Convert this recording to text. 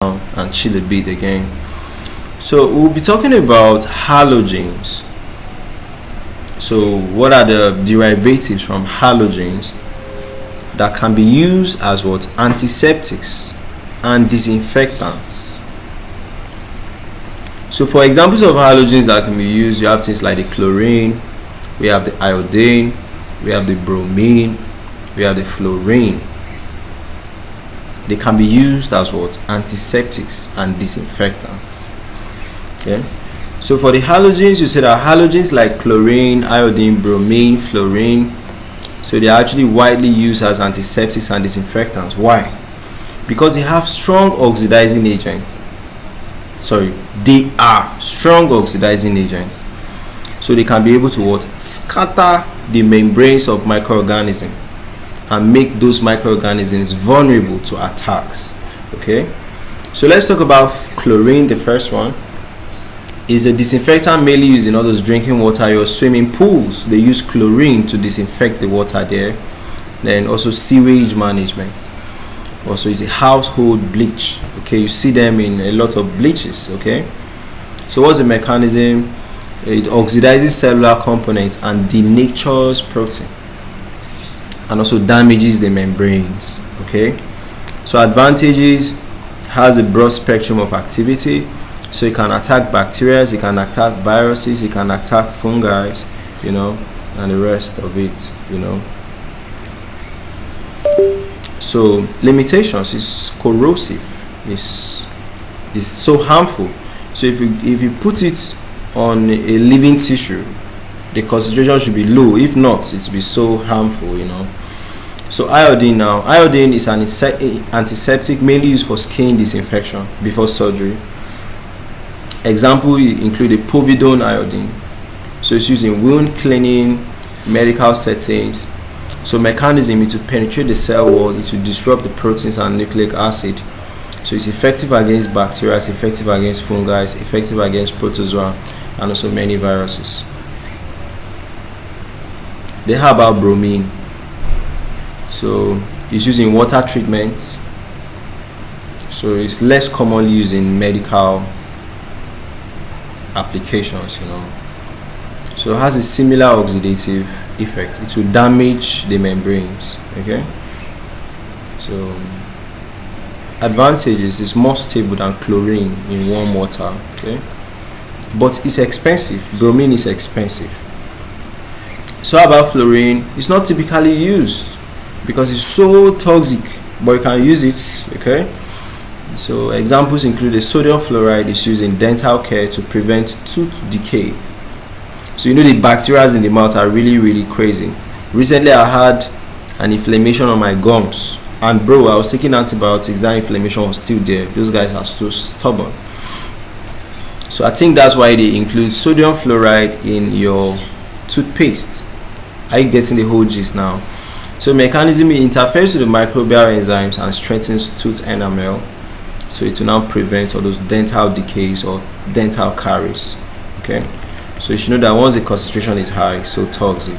and chill a bit again. So we'll be talking about halogens. So what are the derivatives from halogens that can be used as what? Antiseptics and disinfectants. So for examples of halogens that can be used, you have things like the chlorine, we have the iodine, we have the bromine, we have the fluorine. They can be used as what? Antiseptics and disinfectants. Okay. So for the halogens, you see that halogens like chlorine, iodine, bromine, fluorine, so they are actually widely used as antiseptics and disinfectants. Why? Because they have strong oxidizing agents. They are strong oxidizing agents. So they can be able to what? Scatter the membranes of microorganisms and make those microorganisms vulnerable to attacks. Okay. So let's talk about chlorine. The first one is a disinfectant mainly used in all those drinking water, your swimming pools. They use chlorine to disinfect the water there. Then also sewage management. Also is a household bleach. Okay, you see them in a lot of bleaches. Okay, so what's the mechanism? It oxidizes cellular components and denatures protein, and also damages the membranes. Okay, so advantages: has a broad spectrum of activity. So it can attack bacteria, it can attack viruses, it can attack fungi, and the rest of it, So limitations: is corrosive, is so harmful. So if you put it on a living tissue, the concentration should be low. If not, it will be so harmful. So iodine now. Iodine is an antiseptic mainly used for skin disinfection before surgery. Example include the povidone-iodine. So it's used in wound cleaning, medical settings. So mechanism is to penetrate the cell wall, it will disrupt the proteins and nucleic acid. So it's effective against bacteria, it's effective against fungi, it's effective against protozoa, and also many viruses. Then how about bromine? So it's used in water treatments. So it's less commonly used in medical applications. So it has a similar oxidative effect. It will damage the membranes. Okay. So advantages: is more stable than chlorine in warm water. Okay, but it's expensive. Bromine is expensive. So how about fluorine? It's not typically used because it's so toxic, but you can use it. Okay. So examples include the sodium fluoride is used in dental care to prevent tooth decay. So the bacteria in the mouth are really crazy. Recently I had an inflammation on my gums, and I was taking antibiotics, that inflammation was still there. Those guys are so stubborn. So I think that's why they include sodium fluoride in your toothpaste. Are you getting the whole gist now? So mechanism, it interferes with the microbial enzymes and strengthens tooth enamel. So it will now prevent all those dental decays or dental caries. Okay, so you should know that once the concentration is high, it's so toxic.